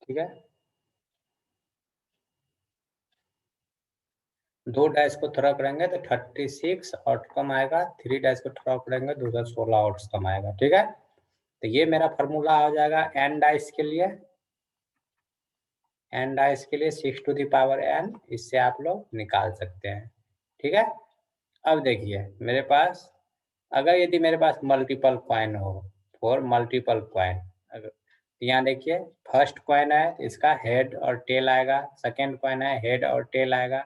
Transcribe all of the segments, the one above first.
ठीक है, 2 डाइस को थ्रो करेंगे तो 36 आउटकम आएगा, 3 डाइस को थ्रो करेंगे तो 216 आउटकम आएगा। ठीक है, तो ये मेरा फॉर्मूला हो जाएगा n डाइस के लिए, n डाइस के लिए 6 टू द पावर n, इससे आप लोग निकाल सकते हैं। ठीक है, अब देखिए मेरे पास, अगर यदि मेरे पास मल्टीपल कॉइन हो, फॉर मल्टीपल कॉइन, अगर यहाँ देखिए फर्स्ट कॉइन है, इसका हेड और टेल आएगा, सेकेंड कॉइन है, हेड और टेल आएगा।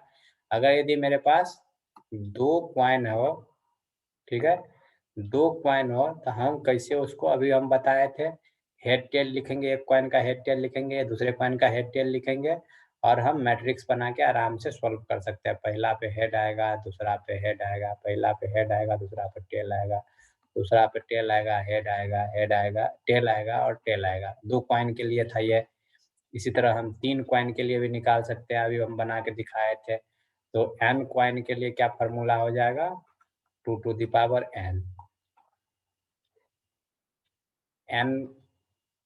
अगर यदि मेरे पास 2 कॉइन हो, ठीक है, 2 कॉइन हो, तो हम कैसे उसको अभी हम बताए थे, हेड टेल लिखेंगे, एक कॉइन का हेड टेल लिखेंगे, दूसरे कॉइन का हेड टेल लिखेंगे, और हम मैट्रिक्स बना के आराम से सॉल्व कर सकते हैं। पहला पे हेड आएगा, दूसरा पे हेड आएगा, पहला पे हेड आएगा, दूसरा पे टेल आएगा, दूसरा पे टेल आएगा, हेड आएगा, हेड आएगा, टेल आएगा और टेल आएगा। 2 कॉइन के लिए था ये। इसी तरह हम 3 कॉइन के लिए भी निकाल सकते हैं, अभी हम बना के दिखाए थे। तो n कॉइन के लिए क्या फॉर्मूला हो जाएगा, 2 to the power n। n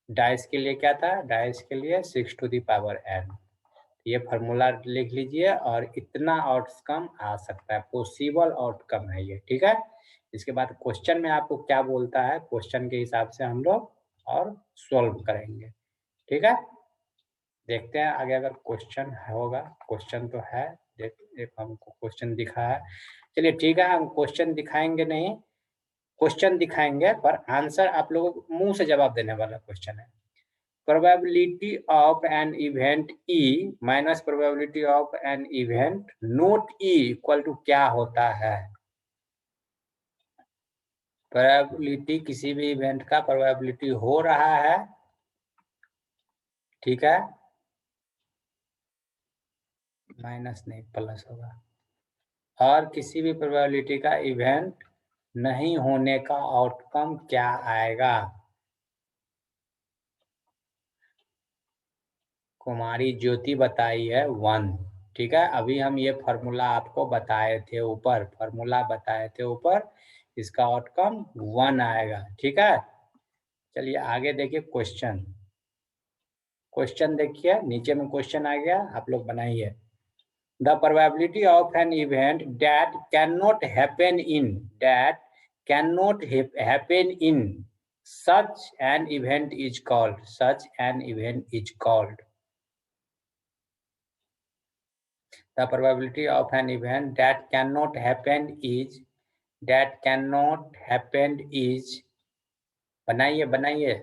dice के लिए क्या था, डाइस के लिए 6 टू द पावर n। ये फार्मूला लिख लीजिए, और इतना आउटकम आ सकता है, पॉसिबल आउटकम है ये। ठीक है, इसके बाद क्वेश्चन में आपको क्या बोलता है, क्वेश्चन के हिसाब से हम लोग और सॉल्व करेंगे। ठीक है, देखते हैं आगे अगर क्वेश्चन होगा। क्वेश्चन तो है, एक हमको क्वेश्चन दिखा है। चलिए ठीक है, हम क्वेश्चन दिखाएंगे नहीं, क्वेश्चन दिखाएंगे पर आंसर आप लोगों को मुंह से जवाब देने वाला क्वेश्चन है। Probability of an event E minus probability of an event not E equal to क्या होता है। प्रोबेबिलिटी, किसी भी इवेंट का प्रोबेबिलिटी हो रहा है, ठीक है, माइनस नहीं प्लस होगा, और किसी भी प्रोबेबिलिटी का इवेंट नहीं होने का आउटकम क्या आएगा। कुमारी ज्योति बताई है 1। ठीक है, अभी हम ये फार्मूला आपको बताए थे ऊपर, फार्मूला बताए थे ऊपर, इसका आउटकम 1 आएगा। ठीक है, चलिए आगे देखिए क्वेश्चन। क्वेश्चन देखिए, नीचे में क्वेश्चन आ गया, आप लोग बनाइए। The probability of an event that can not happen in, that can not happen in such an event is called, such an event is called. The probability of an event that cannot happen is, that cannot happen is, बनाइए बनाइए,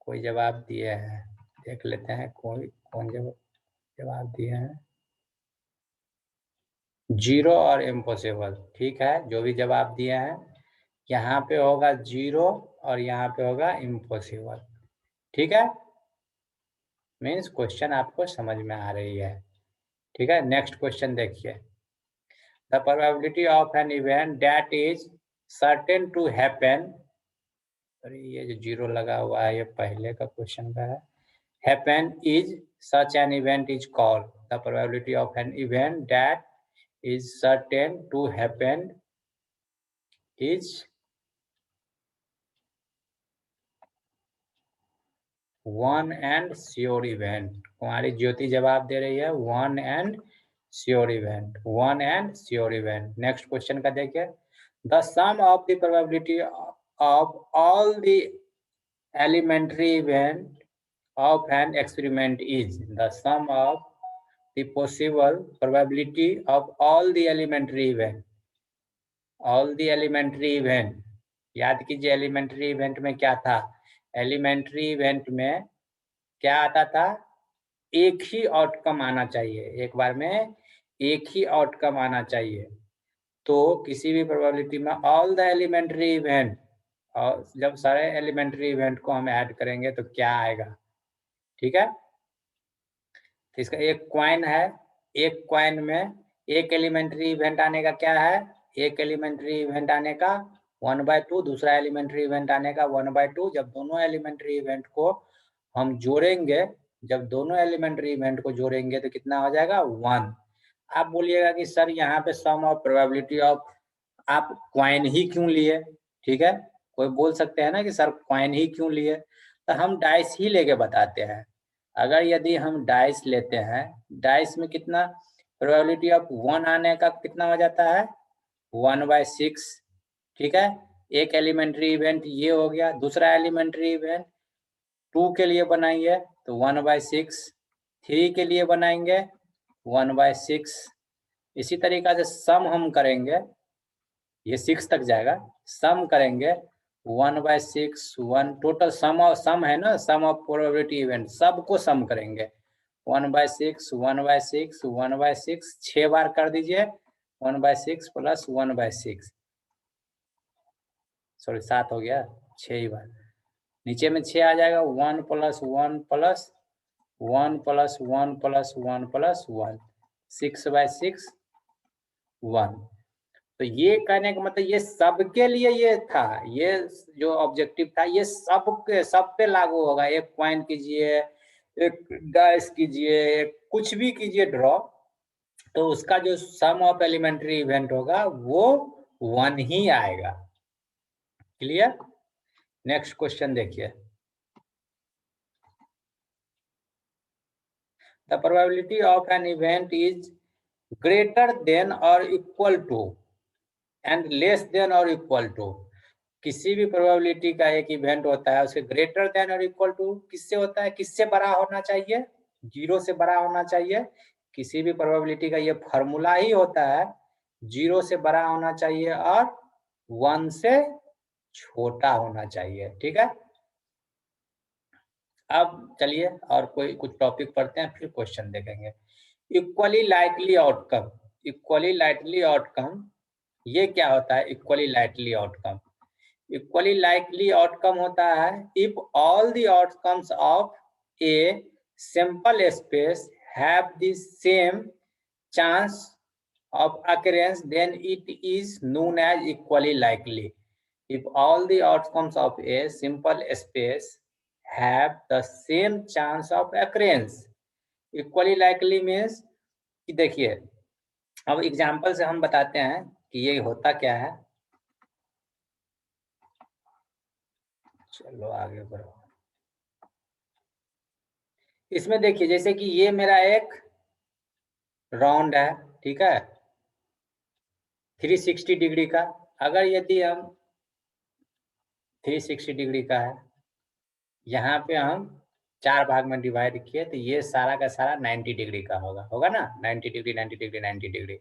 कोई जवाब दिए हैं, देख लेते हैं कौन जवाब दिए हैं। 0 और इम्पॉसिबल। ठीक है, जो भी जवाब दिए हैं, यहाँ पे होगा 0 और यहाँ पे होगा इम्पॉसिबल। ठीक है, मीन्स क्वेश्चन आपको समझ में आ रही है। ठीक है, नेक्स्ट क्वेश्चन देखिए। The probability of an event that is certain to happen, अरे ये जो 0 लगा हुआ है ये पहले का क्वेश्चन का है, happen is such an event is called, the probability of an event that is certain to happen is 1 and sure event। हमारी ज्योति जवाब दे रही है 1 and sure event, 1 and sure event। Next question का देखिए। The sum of the probability of all the elementary event of an experiment is, the sum of the possible probability of all the elementary event, all the elementary event। याद कीजिए elementary event में क्या था, elementary event में क्या आता था, एक ही आउटकम आना चाहिए, एक बार में एक ही आउटकम आना चाहिए। तो किसी भी प्रोबेबिलिटी में ऑल द एलिमेंट्री इवेंट, और जब सारे एलिमेंट्री इवेंट को हम ऐड करेंगे तो क्या आएगा। ठीक है, तो इसका एक कॉइन है, एक कॉइन में एक एलिमेंट्री इवेंट आने का क्या है, एक एलिमेंट्री इवेंट आने का 1/2, दूसरा एलिमेंट्री इवेंट आने का 1/2। जब दोनों एलिमेंट्री इवेंट को हम जोड़ेंगे, जब दोनों एलिमेंट्री इवेंट को जोड़ेंगे तो कितना हो जाएगा 1। आप बोलिएगा कि सर यहाँ पे सम ऑफ प्रोबेबिलिटी ऑफ, आप कॉइन ही क्यों लिए। ठीक है, कोई बोल सकते हैं ना कि सर कॉइन ही क्यों लिए, तो हम डाइस ही लेके बताते हैं। अगर यदि हम डाइस लेते हैं, डाइस में कितना प्रोबेबिलिटी ऑफ 1 आने का कितना हो जाता है, 1/6। ठीक है, एक एलिमेंट्री इवेंट ये हो गया। दूसरा एलिमेंट्री इवेंट 2 के लिए बनाएंगे तो 1/6, 3 के लिए बनाएंगे 1/6। इसी तरीका से सम हम करेंगे, ये 6 तक जाएगा, सम करेंगे 1/6, 1 टोटल सम है ना, सम ऑफ प्रोबेबिलिटी इवेंट, सबको सम करेंगे 1/6, 1/6, 1/6, 6 बार कर दीजिए 1/6 प्लस 1/6, सॉरी 7 हो गया, 6 ही बार। नीचे में 6 आ जाएगा, 1 plus 1 plus 1 plus 1 plus 1 plus 1, 6/6 1। तो ये कहने का मतलब ये सबके लिए ये था, ये जो ऑब्जेक्टिव था ये सबके सब पे लागू होगा। एक कॉइन कीजिए, एक डाइस कीजिए, कुछ भी कीजिए ड्रॉ, तो उसका जो सम ऑफ एलिमेंट्री इवेंट होगा वो 1 ही आएगा। क्लियर? नेक्स्ट क्वेश्चन देखिए। The probability of an event is greater than और equal to and less than और इक्वल टू। किसी भी प्रोबेबिलिटी का एक इवेंट होता है, उसके ग्रेटर देन और इक्वल टू किससे होता है, किससे बड़ा होना चाहिए, 0 से बड़ा होना चाहिए। किसी भी प्रोबेबिलिटी का ये फॉर्मूला ही होता है, 0 से बड़ा होना चाहिए और 1 से छोटा होना चाहिए। ठीक है, अब चलिए और कोई कुछ टॉपिक पढ़ते हैं, फिर क्वेश्चन देखेंगे। Equally likely outcome, equally likely outcome ये क्या होता है? Equally likely outcome, equally likely outcome होता है if all the outcomes of a simple space have the same chance of occurrence, then it is known as equally likely. If all the outcomes of a simple space have the same chance of occurrence, equally likely means कि देखिए, अब example से हम बताते हैं कि ये होता क्या है। चलो आगे बढ़ो। इसमें देखिए, जैसे कि ये मेरा एक राउंड है, ठीक है, 360 डिग्री का। अगर यदि हम 360 डिग्री का है, यहाँ पे हम 4 भाग में डिवाइड किए तो ये सारा का सारा 90 डिग्री का होगा, होगा ना, 90 डिग्री 90 डिग्री 90 डिग्री।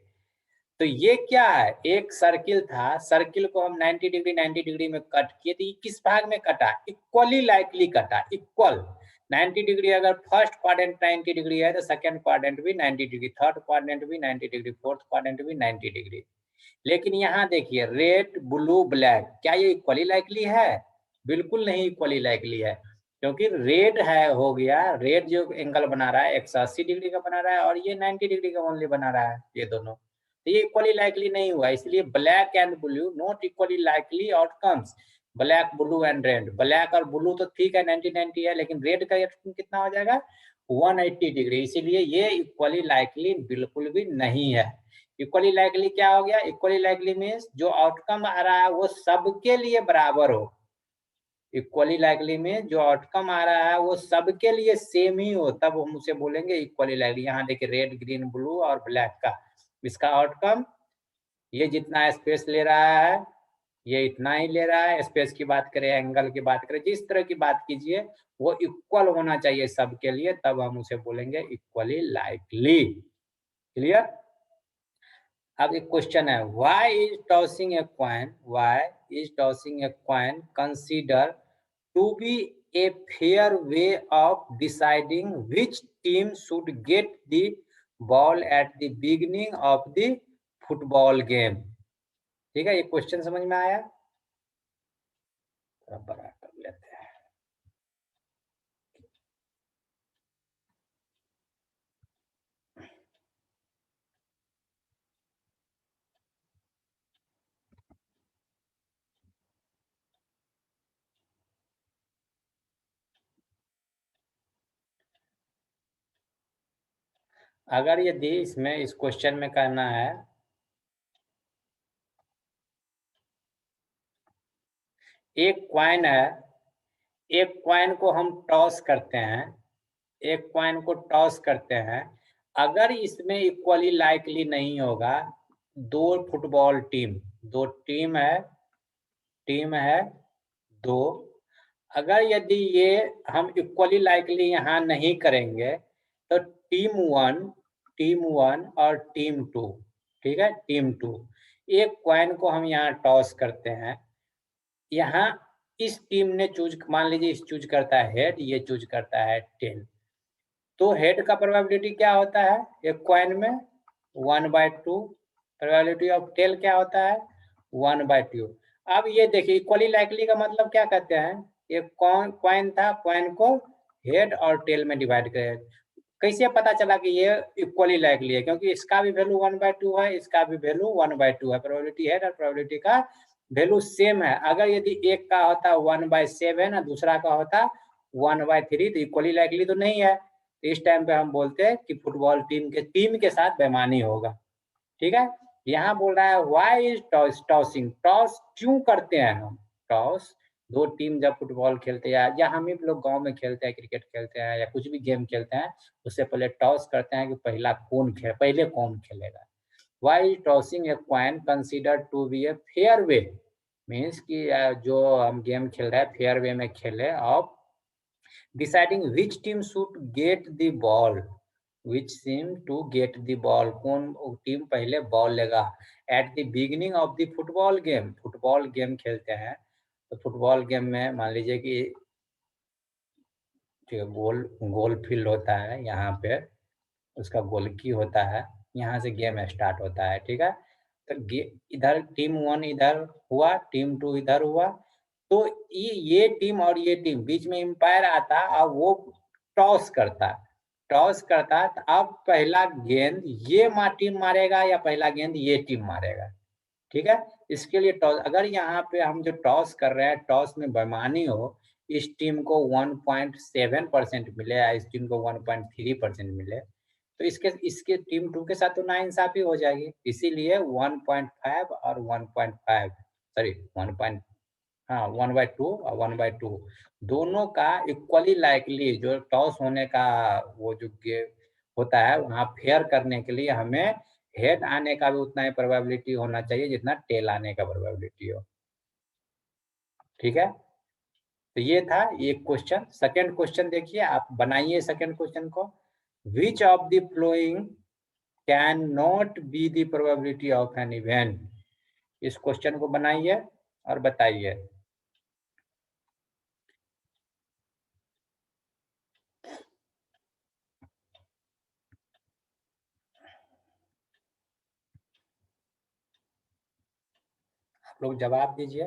तो ये क्या है, एक सर्किल था, सर्किल को हम 90 डिग्री 90 डिग्री में कट किए, तो ये किस भाग में कटा, इक्वली लाइकली कटा। इक्वल 90 डिग्री, अगर फर्स्ट क्वाड्रेंट 90 डिग्री है तो सेकंड क्वाड्रेंट भी 90 डिग्री, थर्ड क्वाड्रेंट भी 90 डिग्री, फोर्थ क्वाड्रेंट भी 90 डिग्री। लेकिन यहाँ देखिए, रेड ब्लू ब्लैक, क्या ये इक्वली लाइकली है? बिल्कुल नहीं इक्वली लाइकली है, क्योंकि रेड है हो गया, रेड जो एंगल बना रहा है 180 डिग्री का बना रहा है और ये 90 डिग्री का ओनली बना रहा है, ये दोनों, तो ये इक्वली लाइकली नहीं हुआ। इसलिए black and blue not equally likely outcomes. Black blue and red, black और ब्लू तो ठीक है 90-90 है, लेकिन रेड का कितना हो जाएगा 180 डिग्री, इसीलिए ये इक्वली लाइकली बिल्कुल भी नहीं है। इक्वली लाइकली क्या हो गया, इक्वली लाइकली मीन्स जो आउटकम आ रहा है वो सबके लिए बराबर हो। इक्वली लाइकली में जो आउटकम आ रहा है वो सबके लिए सेम ही हो, तब हम उसे बोलेंगे इक्वली लाइकली। यहाँ देखिए रेड ग्रीन ब्लू और ब्लैक का, इसका आउटकम ये जितना स्पेस ले रहा है ये इतना ही ले रहा है। स्पेस की बात करें, एंगल की बात करें, जिस तरह की बात कीजिए वो इक्वल होना चाहिए सबके लिए, तब हम उसे बोलेंगे इक्वली लाइकली। क्लियर? अब एक क्वेश्चन है, why is tossing a coin, why is tossing a coin consider to be a fair way of deciding which team should get the ball at the beginning of the football game? ठीक है, ये question समझ में आया? बड़ा कर लेते हैं। अगर यदि इसमें इस क्वेश्चन में करना है, एक कॉइन है, एक कॉइन को हम टॉस करते हैं, एक कॉइन को टॉस करते हैं, अगर इसमें इक्वली लाइकली नहीं होगा, दो फुटबॉल टीम, दो टीम है दो, अगर यदि ये हम इक्वली लाइकली यहाँ नहीं करेंगे तो टीम वन और टीम टू, ठीक है, टीम टू, एक कॉइन को हम यहाँ टॉस करते हैं, यहाँ इस टीम ने चूज, मान लीजिए इस चूज करता है हेड, ये चूज करता है टेल, तो हेड का प्रोबेबिलिटी क्या होता है एक कॉइन में 1/2, प्रोबेबिलिटी ऑफ टेल क्या होता है 1/2। अब ये देखिए इक्वली लाइकली का मतलब क्या कहते हैं, एक कॉइन था, कॉइन को हेड और टेल में डिवाइड करें, कैसे पता चला कि ये इक्वली लाइकली है, क्योंकि इसका भी वैल्यू 1/2 है, इसका भी वैल्यू 1/2 है, प्रोबेबिलिटी हेड और प्रोबेबिलिटी का वैल्यू सेम है। अगर यदि एक का होता 1/7 और दूसरा का होता 1/3 तो इक्वली लाइकली तो नहीं है, तो इस टाइम पे हम बोलते हैं कि फुटबॉल टीम के साथ बेईमानी होगा, ठीक है। यहाँ बोल रहा है व्हाई इज टॉसिंग, टॉस क्यों करते हैं हम, टॉस दो टीम जब फुटबॉल खेलते हैं या हम ही लोग गांव में खेलते हैं, क्रिकेट खेलते हैं या कुछ भी गेम खेलते हैं, उससे पहले टॉस करते हैं कि पहले कौन खेलेगा। Why is tossing a coin considered to be a fair way, means कि जो हम गेम खेल रहे हैं फेयर वे में खेले, of deciding which team should get the ball, which team to get the ball, कौन टीम पहले बॉल लेगा eight the beginning of the football game, football game खेलते हैं तो फुटबॉल गेम में मान लीजिए कि गोल गोल फील्ड होता है, यहाँ पे उसका गोल की होता है, यहाँ से गेम स्टार्ट होता है, ठीक है। तो इधर टीम वन इधर हुआ, टीम टू इधर हुआ, तो ये टीम और ये टीम बीच में एम्पायर आता और वो टॉस करता, तो अब पहला गेंद ये टीम मारेगा या पहला गेंद ये टीम मारेगा, ठीक है। इसके लिए टॉस, अगर यहाँ पे हम जो टॉस कर रहे हैं टॉस में बेईमानी हो, इस टीम को 1.7% मिले या इस टीम को 1.3% मिले, तो इसके इसके टीम टू के साथ तो नाइंसाफी हो जाएगी, इसीलिए 1.5 और 1.5 सॉरी 1/2 और 1/2 दोनों का इक्वली लाइकली, जो टॉस होने का वो जो होता है वहाँ फेयर करने के लिए हमें हेड आने का भी उतना ही प्रोबेबिलिटी होना चाहिए जितना टेल आने का प्रोबेबिलिटी हो, ठीक है। तो ये था एक क्वेश्चन। सेकंड क्वेश्चन देखिए, आप बनाइए सेकंड क्वेश्चन को, which of the flowing can not be the probability of an event, इस क्वेश्चन को बनाइए और बताइए। आप लोग जवाब दीजिए।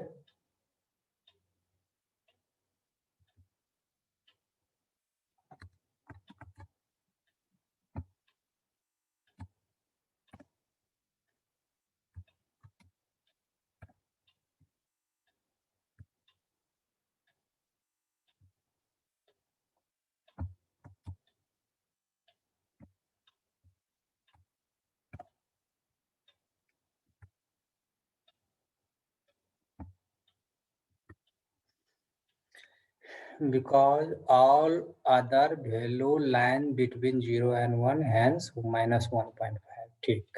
Because all other value line between 0 and 1, hence -1.5, ठीक।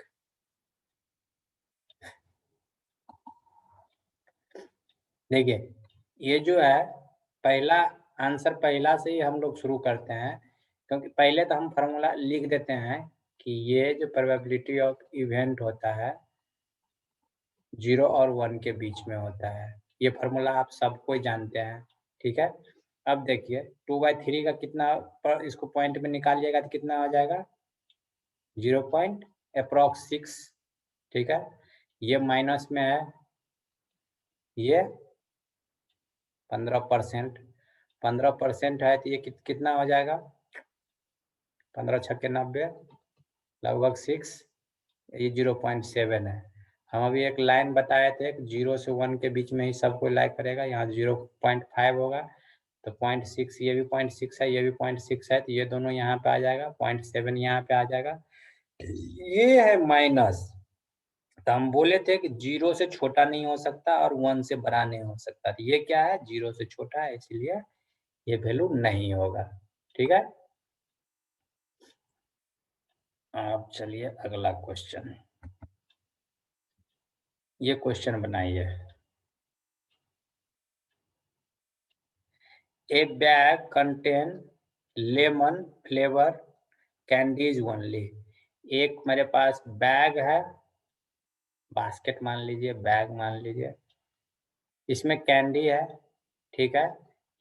देखिए ये जो है पहला आंसर, पहला से ही हम लोग शुरू करते हैं, क्योंकि पहले तो हम फार्मूला लिख देते हैं कि ये जो प्रोबेबिलिटी ऑफ इवेंट होता है 0 और 1 के बीच में होता है, ये फार्मूला आप सबको जानते हैं, ठीक है। अब देखिए 2/3 का कितना पर इसको पॉइंट में निकालिएगा तो कितना हो जाएगा 0.6, ठीक है। ये माइनस में है, ये 15%, 15% है तो ये कितना हो जाएगा 15 छक्के 90, लगभग 6, ये 0.7 है। हम अभी एक लाइन बताए थे 0 से 1 के बीच में ही सबको लाइक करेगा, यहाँ 0.5 होगा तो 0.6, ये भी 0.6 है, ये भी 0.6 है, तो ये दोनों यहाँ पे आ जाएगा, 0.7 यहाँ पे आ जाएगा, ये है माइनस। तो हम बोले थे कि 0 से छोटा नहीं हो सकता और 1 से बड़ा नहीं हो सकता, तो ये क्या है 0 से छोटा है, इसलिए ये वैल्यू नहीं होगा। ठीक है, अब चलिए अगला क्वेश्चन। ये क्वेश्चन बनाइए। ए bag contain lemon flavour candies only. एक मेरे पास बैग है, बास्केट मान लीजिए, बैग मान लीजिए, इसमें कैंडी है। ठीक है,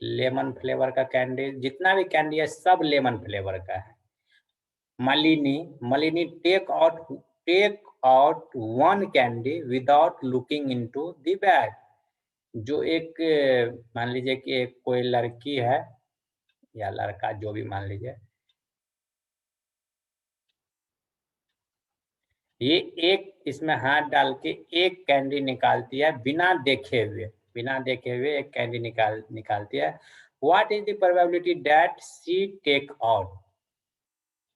लेमन फ्लेवर का कैंडी, जितना भी कैंडी है सब लेमन फ्लेवर का है। Malini, Malini take out one candy without looking into the bag. जो एक मान लीजिए कि एक कोई लड़की है या लड़का, जो भी मान लीजिए, ये एक इसमें हाथ डाल के एक कैंडी निकालती है बिना देखे हुए, बिना देखे हुए एक कैंडी निकालती है। What is the probability that she take out?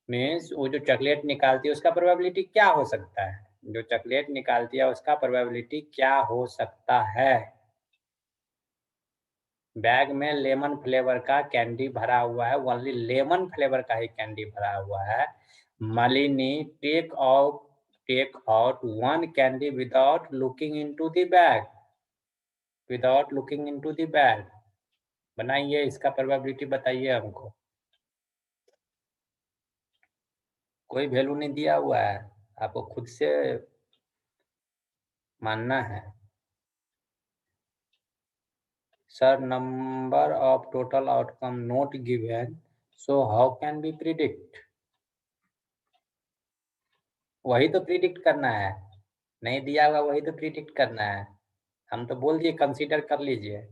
Means वो जो चॉकलेट निकालती है उसका प्रोबेबिलिटी क्या हो सकता है? जो चॉकलेट निकालती है उसका प्रोबेबिलिटी क्या हो सकता है? बैग में लेमन फ्लेवर का कैंडी भरा हुआ है, ओनली लेमन फ्लेवर का ही कैंडी भरा हुआ है। Malini take out one candy without looking into the bag, without looking into the bag. बनाइए, इसका प्रोबेबिलिटी बताइए हमको। कोई वैल्यू नहीं दिया हुआ है, आपको खुद से मानना है। Sir, number of total outcome not given, so how can we predict? वही तो प्रिडिक्ट करना है, नहीं दिया हुआ वही तो प्रिडिक्ट करना है। हम तो बोल दिए कंसीडर कर लीजिए।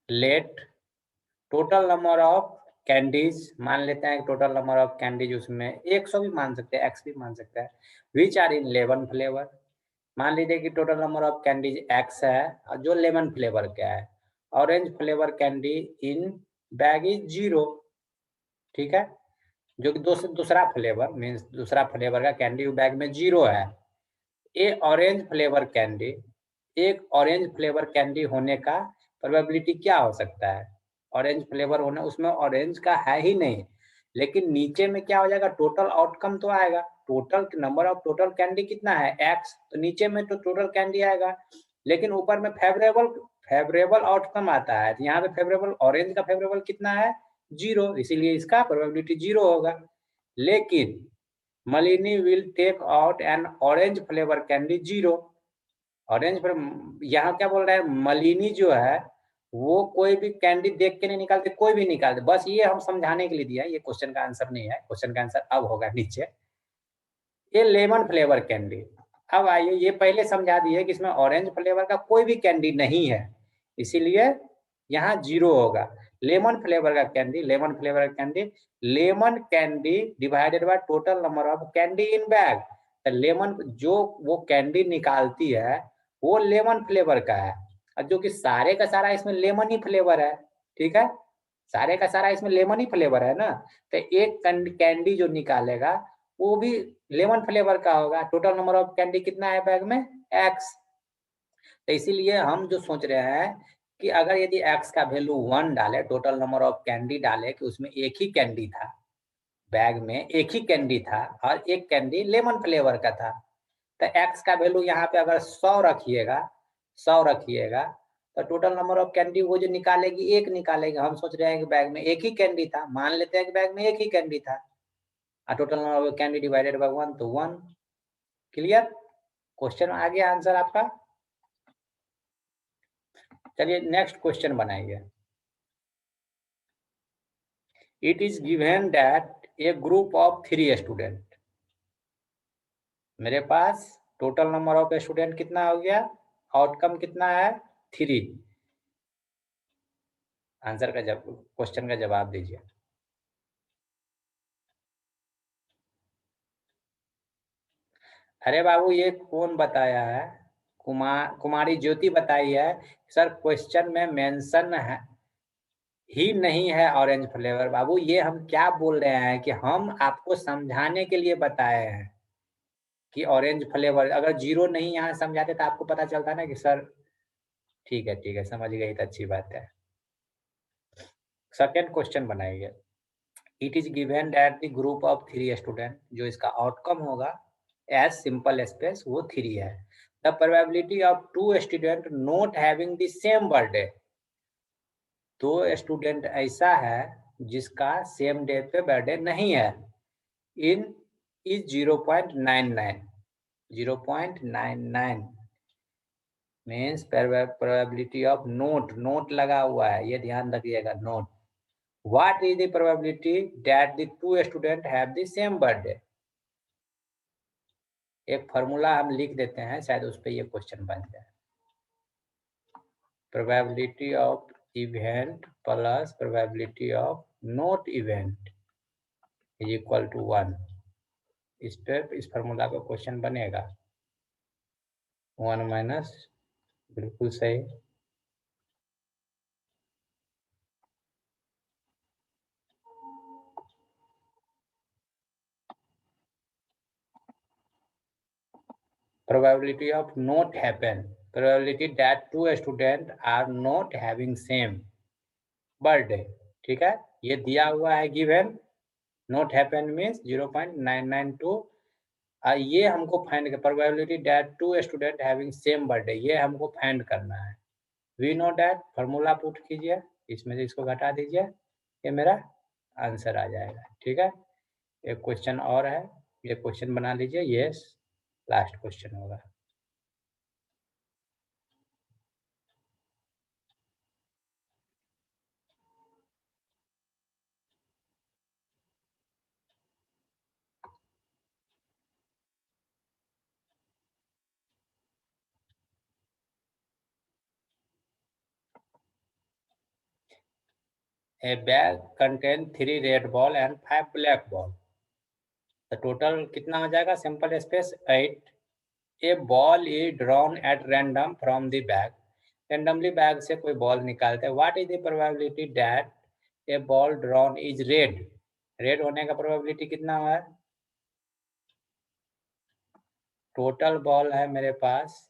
Let total number of candies, मान लेते हैं टोटल नंबर ऑफ कैंडीज, उसमें 100 भी मान सकते हैं, x भी मान सकते हैं, which are in lemon flavour. मान लीजिए कि total number of candies x है और जो लेमन फ्लेवर का है। Orange flavour candy in bag is 0। ठीक है, जो कि दूसरा फ्लेवर मीन्स दूसरा फ्लेवर का कैंडी बैग में 0 है। ए ऑरेंज फ्लेवर कैंडी, एक ऑरेंज फ्लेवर कैंडी होने का प्रोबेबिलिटी क्या हो सकता है? ऑरेंज फ्लेवर होने, उसमें ऑरेंज का है ही नहीं, लेकिन नीचे में क्या हो जाएगा, टोटल आउटकम तो आएगा। Total number of total candy कितना है, x, तो नीचे में तो टोटल कैंडी आएगा, लेकिन ऊपर में फेवरेबल आउटकम आता है। यहाँ पे फेवरेबल, ऑरेंज का फेवरेबल कितना है, 0, इसीलिए इसका प्रोबेबिलिटी 0 होगा। लेकिन Malini will take out an orange flavour candy 0। Orange पर यहाँ क्या बोल रहा है, मालिनी जो है वो कोई भी कैंडी देख के नहीं निकालते, कोई भी निकालते, बस ये हम समझाने के लिए दिया है, ये क्वेश्चन का आंसर नहीं है। क्वेश्चन का आंसर अब होगा नीचे। ये लेमन फ्लेवर कैंडी, अब आइए, ये पहले समझा दिए कि इसमें ऑरेंज फ्लेवर का कोई भी कैंडी नहीं है, इसीलिए यहाँ 0 होगा। लेमन फ्लेवर का कैंडी, लेमन फ्लेवर का candy, lemon candy divided by total number of candy in bag. तो लेमन, जो वो कैंडी निकालती है वो लेमन फ्लेवर का है, और जो कि सारे का सारा इसमें लेमन ही फ्लेवर है। ठीक है, सारे का सारा इसमें लेमन ही फ्लेवर है ना, तो एक कैंडी जो निकालेगा वो भी लेमन फ्लेवर का होगा। टोटल नंबर ऑफ कैंडी कितना है बैग में, x। तो इसीलिए हम जो सोच रहे हैं कि अगर यदि x का वैल्यू 1 डाले, टोटल नंबर ऑफ कैंडी डाले कि उसमें एक ही कैंडी था, बैग में एक ही कैंडी था और एक कैंडी लेमन फ्लेवर का था, तो x का वैल्यू यहाँ पे अगर 100 रखिएगा, 100 रखिएगा, तो टोटल नंबर ऑफ कैंडी वो जो निकालेगी एक निकालेगी। हम सोच रहे हैं कि बैग में एक ही कैंडी था, मान लेते हैं कि बैग में एक ही कैंडी था, और total number of candy divided by 1 तो 1। क्लियर, क्वेश्चन आ गया आंसर आपका। चलिए नेक्स्ट क्वेश्चन बनाइए। It is given that A group of 3 student, मेरे पास टोटल नंबर ऑफ स्टूडेंट कितना हो गया, आउटकम कितना है, 3। आंसर का जब क्वेश्चन का जवाब दीजिए। अरे बाबू, ये कौन बताया है, कुमारी ज्योति बताई है। सर क्वेश्चन में मेंशन है ही नहीं है ऑरेंज फ्लेवर। बाबू ये हम क्या बोल रहे हैं कि हम आपको समझाने के लिए बताए हैं कि ऑरेंज फ्लेवर, अगर 0 नहीं यहाँ समझाते तो आपको पता चलता ना कि सर ठीक है, समझ गई तो अच्छी बात है। सेकेंड क्वेश्चन बनाइए। It is given that the group of 3 student, जो इसका आउटकम होगा एज सिंपल स्पेस वो 3 है। The probability of 2 student not having the same birthday, 2 student ऐसा है जिसका सेम डे पे बर्थडे नहीं है, in is 0.99, 0.99 means probability of not लगा हुआ है, ये ध्यान रखिएगा, not. What is the probability that the 2 student have the same birthday? एक फॉर्मूला हम लिख देते हैं, शायद उस पर ये क्वेश्चन बन जाए। Probability of event plus probability of not event is equal to 1। इस पर इस फॉर्मूला का क्वेश्चन बनेगा 1 माइनस, बिल्कुल सही। Probability of not happen, probability that 2 students are not having same birthday, ठीक है, ये दिया हुआ है गिवन। Not happen means 0.992। ये हमको फाइंड कर, probability that 2 student having same birthday, ये हमको फाइंड करना है। We know that, formula put कीजिए, इसमें से इसको घटा दीजिए, ये मेरा आंसर आ जाएगा। ठीक है, एक क्वेश्चन और है, ये क्वेश्चन बना लीजिए, ये लास्ट क्वेश्चन होगा। A bag contain 3 red ball and 5 black ball, तो टोटल कितना हो जाएगा? Simple space 8। A ball is drawn at random from the bag, randomly bag से कोई बॉल निकालते हैं। What is the probability that A ball drawn is red, red होने का प्रोबेबिलिटी कितना है? टोटल बॉल है मेरे पास,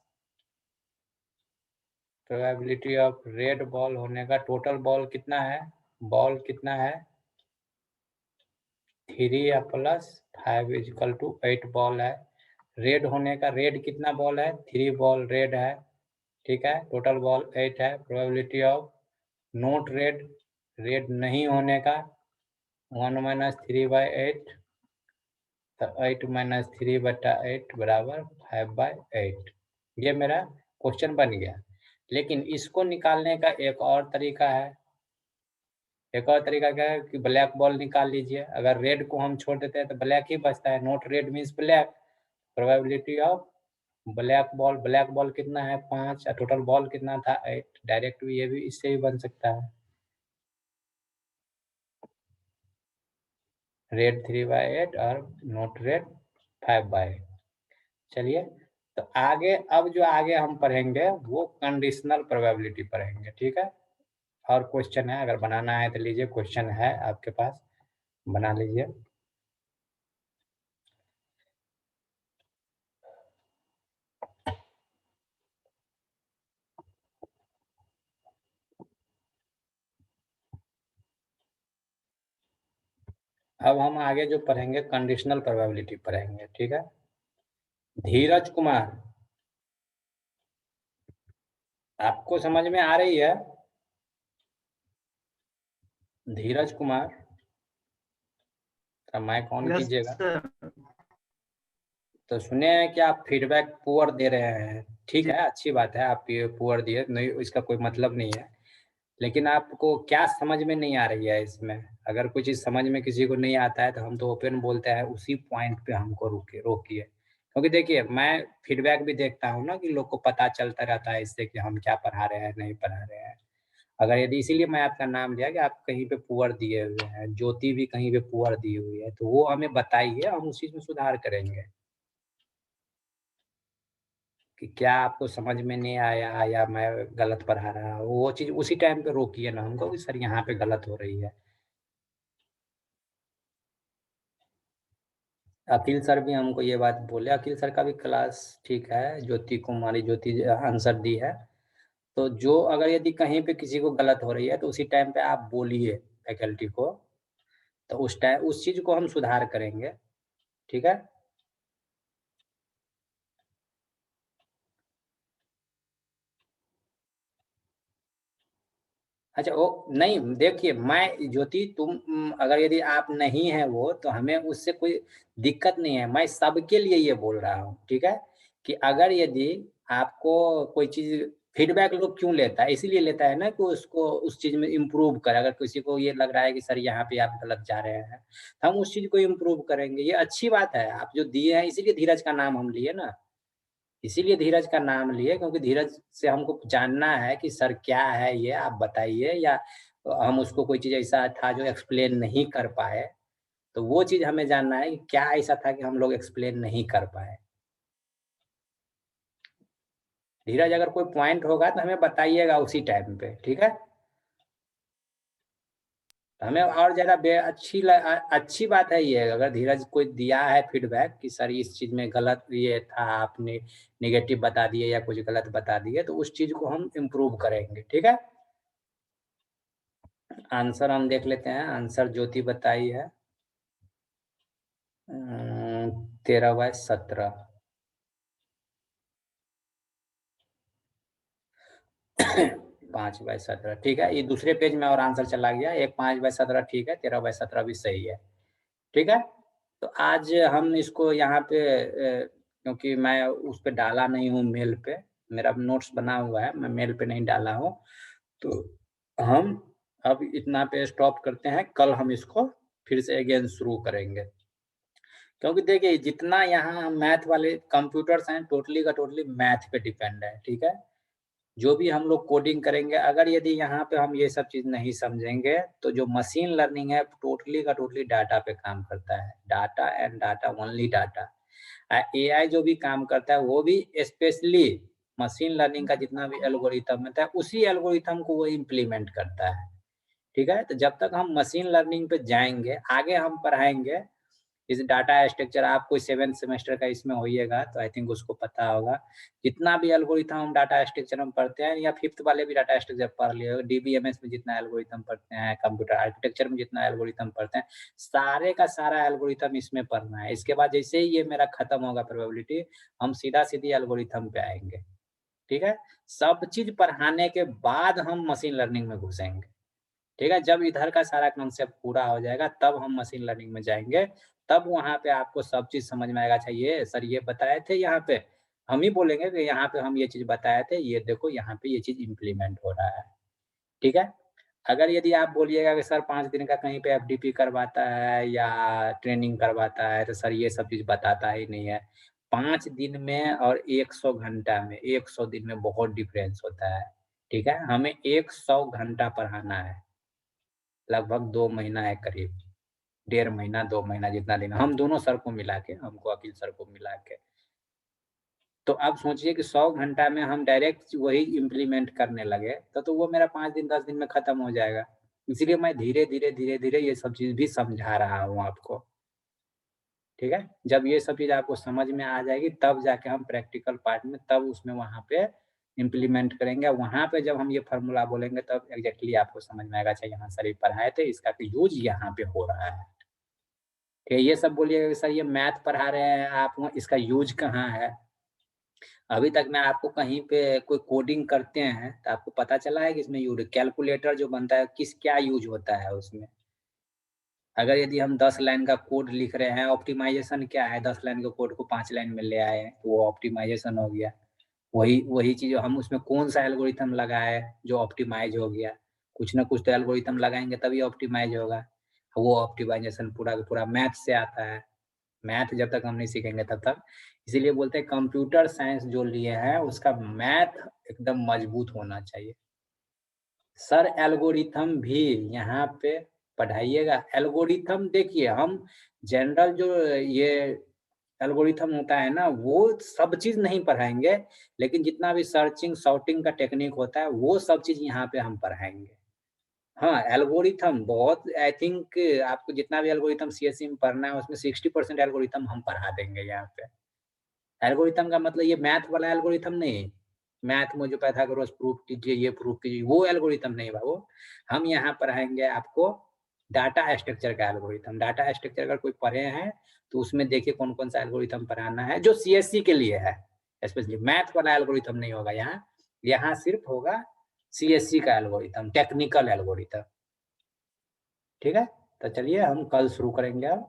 प्रोबेबिलिटी ऑफ रेड बॉल होने का टोटल बॉल कितना है? बॉल कितना है? 3 या प्लस 5 इजिकल टू 8 बॉल है। रेड होने का, रेड कितना बॉल है? 3 बॉल रेड है, ठीक है, टोटल बॉल 8 है। Probability of note red, red नहीं होने का 1 माइनस 3/8, तो 8 माइनस 3/8 बराबर 5/8। ये मेरा क्वेश्चन बन गया। लेकिन इसको निकालने का एक और तरीका है। एक और तरीका क्या है कि ब्लैक बॉल निकाल लीजिए। अगर रेड को हम छोड़ देते हैं तो ब्लैक ही बचता है, note red means black. Probability of black ball कितना है? 5, और टोटल बॉल कितना था? 8। डायरेक्ट भी ये भी इससे ही बन सकता है, रेड 3/8 और नोट रेड 5/8। चलिए, तो आगे अब जो आगे हम पढ़ेंगे वो कंडीशनल प्रोबेबिलिटी पढ़ेंगे, ठीक है। और क्वेश्चन है, अगर बनाना है तो लीजिए, क्वेश्चन है आपके पास, बना लीजिए। अब हम आगे जो पढ़ेंगे कंडीशनल प्रोबेबिलिटी पढ़ेंगे, ठीक है। धीरज कुमार, आपको समझ में आ रही है? धीरज कुमार, तो माइक ऑन यस कीजिएगा। सर। तो सुने हैं कि आप फीडबैक पुअर दे रहे हैं, ठीक जी है, अच्छी बात है, आप ये पुअर दिए, नहीं इसका कोई मतलब नहीं है। लेकिन आपको क्या समझ में नहीं आ रही है इसमें? अगर कुछ चीज़ समझ में किसी को नहीं आता है तो हम तो ओपन बोलते हैं, उसी पॉइंट पे हमको रोकिए। क्योंकि देखिए, मैं फीडबैक भी देखता हूँ ना, कि लोग को पता चलता रहता है इससे कि हम क्या पढ़ा रहे हैं, नहीं पढ़ा रहे हैं। अगर यदि इसीलिए मैं आपका नाम लिया कि आप कहीं पे पुअर दिए हुए हैं, ज्योति भी कहीं पे पुअर दी हुई है, तो वो हमें बताइए, हम उस चीज़ में सुधार करेंगे कि क्या आपको समझ में नहीं आया या मैं गलत पढ़ा रहा हूँ। वो चीज़ उसी टाइम पे रोकिए ना हमको कि सर यहाँ पे गलत हो रही है। अखिल सर भी हमको ये बात बोले, अखिल सर का भी क्लास ठीक है, ज्योति कुमारी ज्योति आंसर दी है, तो जो अगर यदि कहीं पे किसी को गलत हो रही है तो उसी टाइम पे आप बोलिए फैकल्टी को, तो उस टाइम उस चीज़ को हम सुधार करेंगे, ठीक है? अच्छा वो नहीं देखिए मैं ज्योति तुम अगर यदि आप नहीं हैं वो तो हमें उससे कोई दिक्कत नहीं है। मैं सबके लिए ये बोल रहा हूँ, ठीक है? कि अगर यदि आपको कोई चीज़ फीडबैक लोग क्यों लेता है? इसीलिए लेता है ना कि उसको उस चीज़ में इम्प्रूव करे। अगर किसी को ये लग रहा है कि सर यहाँ पे आप गलत जा रहे हैं, तो हम उस चीज़ को इम्प्रूव करेंगे। ये अच्छी बात है, आप जो दिए हैं इसीलिए धीरज का नाम हम लिए ना। इसीलिए धीरज का नाम लिए क्योंकि धीरज से हमको जानना है कि सर क्या है ये आप बताइए या हम उसको कोई चीज़ ऐसा था जो एक्सप्लेन नहीं कर पाए, तो वो चीज़ हमें जानना है कि क्या ऐसा था कि हम लोग एक्सप्लेन नहीं कर पाए। धीरज अगर कोई पॉइंट होगा तो हमें बताइएगा उसी टाइम पे, ठीक है? तो हमें और ज़्यादा अच्छी बात है ये अगर धीरज कोई दिया है फीडबैक कि सर इस चीज़ में गलत ये था आपने नेगेटिव बता दिए या कुछ गलत बता दिए, तो उस चीज़ को हम इम्प्रूव करेंगे, ठीक है? आंसर हम देख लेते हैं, आंसर ज्योति बताई है 13/17 5/17 ठीक है, ये दूसरे पेज में और आंसर चला गया, एक 5/17 ठीक है, 13/17 भी सही है, ठीक है? तो आज हम इसको यहाँ पे क्योंकि मैं उस पे डाला नहीं हूँ मेल पे, मेरा नोट्स बना हुआ है, मैं मेल पे नहीं डाला हूँ, तो हम अब इतना पे स्टॉप करते हैं, कल हम इसको फिर से अगेन शुरू करेंगे। क्योंकि देखिए जितना यहाँ मैथ वाले कंप्यूटर्स हैं टोटली का टोटली मैथ पे डिपेंड है, ठीक है? जो भी हम लोग कोडिंग करेंगे अगर यदि यहाँ पे हम ये सब चीज़ नहीं समझेंगे, तो जो मशीन लर्निंग है टोटली का टोटली डाटा पे काम करता है। Data and data only data. AI जो भी काम करता है वो भी स्पेशली मशीन लर्निंग का जितना भी एल्गोरिथम होता है उसी एल्गोरिथम को वो इम्प्लीमेंट करता है, ठीक है? तो जब तक हम मशीन लर्निंग पे जाएँगे, आगे हम पढ़ाएँगे इस डाटा स्ट्रक्चर आप कोई 7th सेमेस्टर का इसमें होइएगा तो आई थिंक उसको पता होगा। जितना भी एल्गोरिथम हम डाटा स्ट्रक्चर में पढ़ते हैं या 5th वाले भी डाटा स्ट्रक्चर पढ़ लिए हो, डीबीएमएस में जितना एल्गोरिथम पढ़ते हैं, कंप्यूटर आर्किटेक्चर में जितना एल्गोरिथम पढ़ते हैं, सारे का सारा एल्गोरिथम इसमें पढ़ना है। इसके बाद जैसे ही ये मेरा खत्म होगा प्रोबेबिलिटी, हम सीधा-सीधी एल्गोरिथम पे आएँगे, ठीक है? सब चीज़ पढ़ाने के बाद हम मशीन लर्निंग में घुसेंगे। ठीक है? जब इधर का सारा कॉन्सेप्ट पूरा हो जाएगा तब हम मशीन लर्निंग में जाएँगे, तब वहाँ पे आपको सब चीज़ समझ में आएगा, अच्छा ये सर ये बताए थे यहाँ पे, हम ही बोलेंगे कि यहाँ पे हम ये चीज़ बताए थे, ये देखो यहाँ पे ये चीज़ इम्प्लीमेंट हो रहा है, ठीक है? अगर यदि आप बोलिएगा कि सर 5 दिन का कहीं पे एफडीपी करवाता है या ट्रेनिंग करवाता है, तो सर ये सब चीज़ बताता ही नहीं है। 5 दिन में और 100 घंटा में, 100 दिन में बहुत डिफरेंस होता है, ठीक है? हमें 100 घंटा पढ़ाना है। लगभग 2 महीना है करीब, डेढ़ महीना, 2 महीना जितना दिन हम दोनों सर को मिला के, हमको अकील सर को मिला के। तो आप सोचिए कि 100 घंटा में हम डायरेक्ट वही इम्प्लीमेंट करने लगे, तो वो मेरा 5 दिन, 10 दिन में खत्म हो जाएगा। इसीलिए मैं धीरे-धीरे, धीरे-धीरे ये सब चीज़ भी समझा रहा हूँ आपको, ठीक है? जब ये सब चीज़ आपको समझ में आ जाएगी, तब जाके हम प्रैक्टिकल पार्ट में तब उसमें वहाँ पे इम्प्लीमेंट करेंगे। वहाँ पे जब हम ये फ़ॉर्मूला बोलेंगे, तब एग्ज़ैक्टली आपको समझ में आएगा, अच्छा यहाँ सर ये पढ़ाए थे, इसका तो यूज़ यहाँ पे हो रहा है। ये सब बोलिएगा कि सर ये मैथ पढ़ा रहे हैं आप वहाँ इसका यूज़ कहाँ है? अभी तक मैं आपको कहीं पे कोई कोडिंग करते हैं, तो आपको पता चला है कि इसमें यूज़ कैलकुलेटर जो बनता है किस क्या यूज़ होता है उसमें? अगर यदि हम 10 लाइन का कोड लिख रहे हैं, ऑप्टिमाइज़ेशन क्या है? 10 लाइन के कोड को 5 लाइन में ले आए, तो वो ऑप्टिमाइज़ेशन हो गया। वही वही चीज़ हम उसमें कौन-सा एल्गोरिथम लगाए जो ऑप्टिमाइज़ हो गया? कुछ ना कुछ तो एल्गोरिथम लगाएँगे तभी ऑप्टिमाइज़ होगा। वो ऑप्टिमाइज़ेशन पूरा का पूरा मैथ से आता है। मैथ जब तक हम नहीं सीखेंगे तब तक इसीलिए बोलते हैं कंप्यूटर साइंस जो लिए हैं उसका मैथ एकदम मजबूत होना चाहिए। सर एल्गोरिथम भी यहाँ पे पढ़ाइएगा। एल्गोरिथम देखिए हम जनरल जो ये एल्गोरिथम होता है ना वो सब चीज़ नहीं पढ़ाएँगे, लेकिन जितना भी सर्चिंग, सॉर्टिंग का टेक्निक होता है वो सब चीज़ यहाँ पे हम पढ़ाएँगे। हाँ, एल्गोरिथम बहुत आई थिंक आपको जितना भी एल्गोरिथम सीएसई में पढ़ना है उसमें 60% एल्गोरिथम हम पढ़ा देंगे यहाँ पे। एल्गोरिथम का मतलब ये मैथ वाला एल्गोरिथम नहीं, मैथ में जो पाइथागोरस प्रूफ कीजिए, ये प्रूफ कीजिए, वो एल्गोरिथम नहीं बाबू। हम यहाँ पढ़ाएंगे आपको डाटा स्ट्रक्चर का एल्गोरिथम। डाटा स्ट्रक्चर अगर कोई पढ़े हैं तो उसमें देखिए कौन कौन सा एल्गोरिथम पढ़ाना है जो सीएससी के लिए है। स्पेशली मैथ वाला एल्गोरिथम नहीं होगा यहाँ, यहाँ सिर्फ होगा सीएससी का एल्गोरिथम, टेक्निकल एल्गोरिथम। ठीक है, तो चलिए हम कल शुरू करेंगे अब।